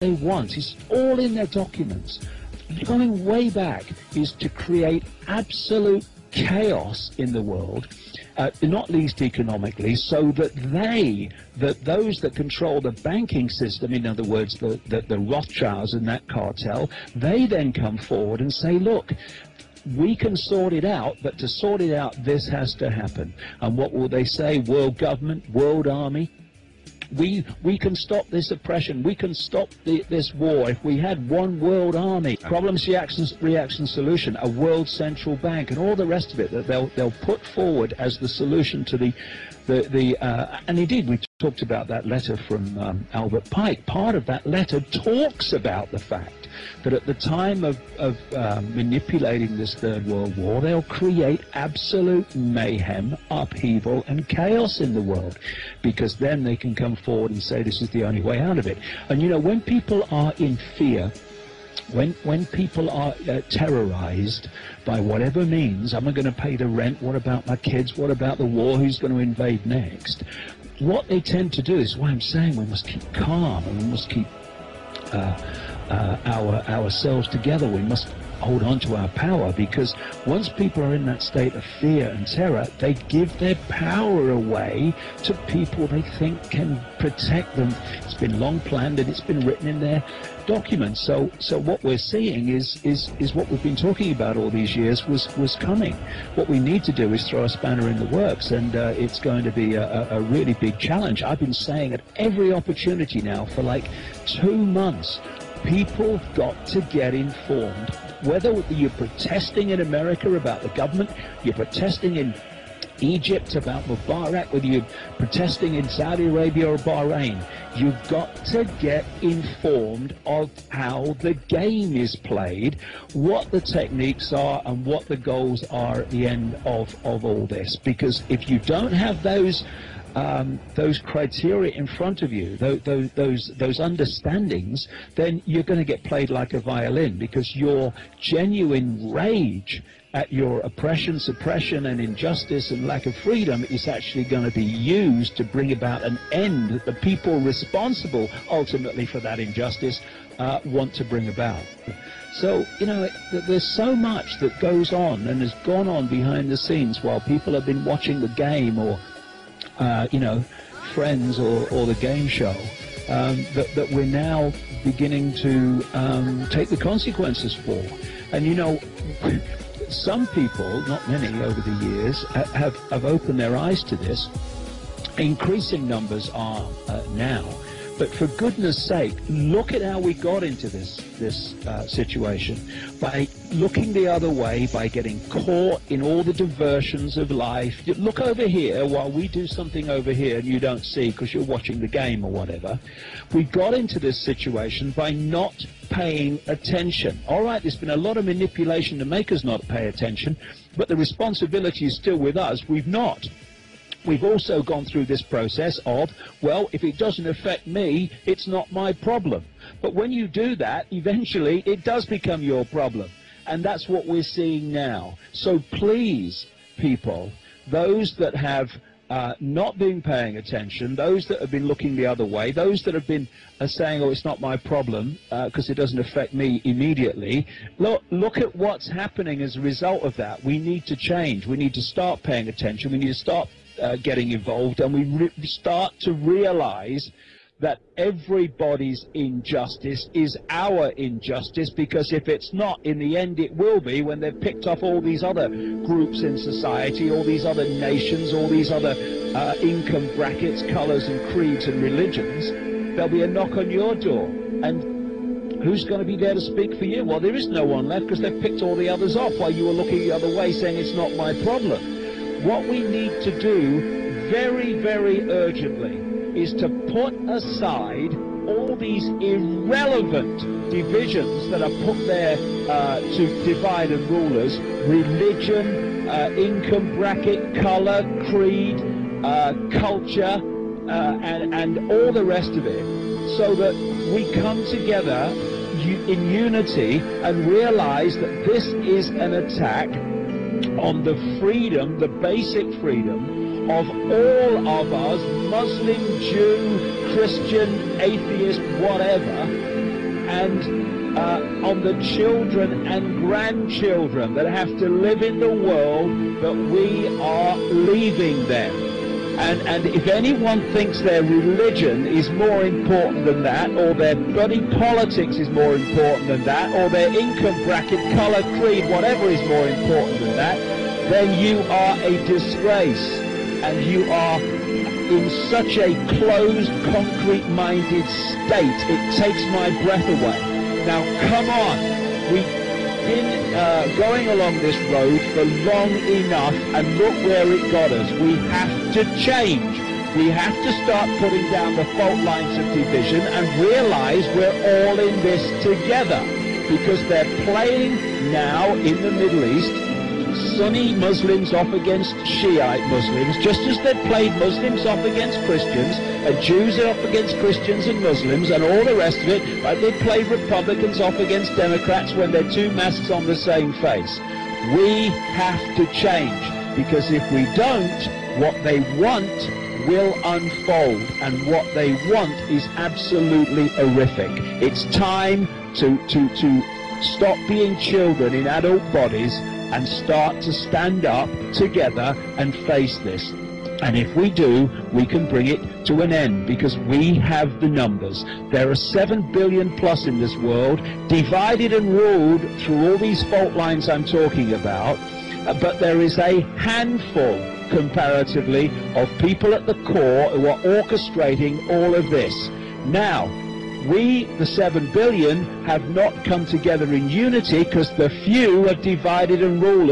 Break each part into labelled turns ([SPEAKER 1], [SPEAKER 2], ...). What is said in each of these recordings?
[SPEAKER 1] they want, it's all in their documents, going way back, is to create absolute chaos in the world, not least economically, so that those that control the banking system, in other words, the Rothschilds and that cartel, they then come forward and say, look, we can sort it out, but to sort it out, this has to happen. And what will they say? World government, world army? We can stop this oppression. We can stop this war if we had one world army. Problems, reaction, solution, a world central bank, and all the rest of it that they'll put forward as the solution to and indeed we talked about that letter from Albert Pike. Part of that letter talks about the fact that at the time of manipulating this Third World War, they'll create absolute mayhem, upheaval, and chaos in the world, because then they can come forward and say this is the only way out of it. And you know, when people are in fear, when people are terrorized by whatever means, am I going to pay the rent? What about my kids? What about the war? Who's going to invade next? What they tend to do is why I'm saying we must keep calm, and we must keep ourselves together. We must hold on to our power, because once people are in that state of fear and terror, they give their power away to people they think can protect them. It's been long planned and it's been written in their documents. So what we're seeing is what we've been talking about all these years was coming. What we need to do is throw a spanner in the works, and it's going to be a really big challenge. I've been saying at every opportunity now for like 2 months, people got to get informed. Whether you're protesting in America about the government, you're protesting in Egypt about Mubarak, whether you're protesting in Saudi Arabia or Bahrain, you've got to get informed of how the game is played, what the techniques are, and what the goals are at the end of all this. Because if you don't have those criteria in front of you, those understandings, then you're going to get played like a violin, because your genuine rage at your oppression, suppression, and injustice and lack of freedom is actually going to be used to bring about an end that the people responsible ultimately for that injustice want to bring about. So, you know, there's so much that goes on and has gone on behind the scenes while people have been watching the game or you know, Friends or the game show, that we're now beginning to take the consequences for. And you know, some people, not many over the years, have opened their eyes to this. Increasing numbers are now. But for goodness sake, look at how we got into this situation. By looking the other way, by getting caught in all the diversions of life. Look over here while we do something over here and you don't see because you're watching the game or whatever. We got into this situation by not paying attention. All right, there's been a lot of manipulation to make us not pay attention, but the responsibility is still with us. We've not. We've also gone through this process of, well, if it doesn't affect me, it's not my problem. But when you do that, eventually it does become your problem. And that's what we're seeing now. So please, people, those that have not been paying attention, those that have been looking the other way, those that have been saying, oh, it's not my problem because it doesn't affect me immediately, look at what's happening as a result of that. We need to change. We need to start paying attention. We need to start getting involved, and we start to realize that everybody's injustice is our injustice, because if it's not, in the end it will be when they've picked off all these other groups in society, all these other nations, all these other income brackets, colors and creeds and religions. There'll be a knock on your door, and who's going to be there to speak for you? Well, there is no one left, because they've picked all the others off while you were looking the other way saying it's not my problem. What we need to do very, very urgently is to put aside all these irrelevant divisions that are put there to divide and rule us: religion, income bracket, color, creed, culture, and all the rest of it, so that we come together in unity and realize that this is an attack on the freedom, the basic freedom of all of us, Muslim, Jew, Christian, atheist, whatever, and on the children and grandchildren that have to live in the world that we are leaving them. And if anyone thinks their religion is more important than that, or their bloody politics is more important than that, or their income bracket, colour, creed, whatever is more important than that, then you are a disgrace, and you are in such a closed, concrete-minded state, it takes my breath away. Now, come on. We've been going along this road for long enough, and look where it got us. We have to change. We have to start putting down the fault lines of division and realize we're all in this together, because they're playing now in the Middle East Sunni Muslims off against Shiite Muslims, just as they've played Muslims off against Christians, and Jews off against Christians and Muslims, and all the rest of it, like they play Republicans off against Democrats when they're two masks on the same face. We have to change, because if we don't, what they want will unfold, and what they want is absolutely horrific. It's time to stop being children in adult bodies and start to stand up together and face this. And if we do, we can bring it to an end, because we have the numbers. There are 7 billion plus in this world, divided and ruled through all these fault lines I'm talking about, but there is a handful, comparatively, of people at the core who are orchestrating all of this. Now, we, the 7 billion, have not come together in unity, because the few have divided and ruled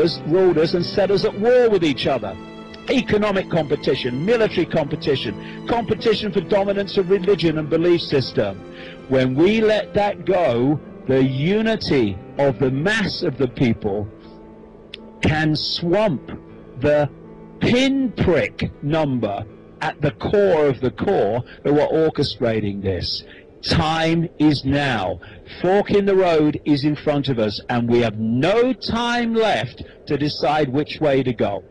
[SPEAKER 1] us and set us at war with each other. Economic competition, military competition, competition for dominance of religion and belief system. When we let that go, the unity of the mass of the people can swamp the pinprick number at the core of the core who are orchestrating this. Time is now. Fork in the road is in front of us, and we have no time left to decide which way to go.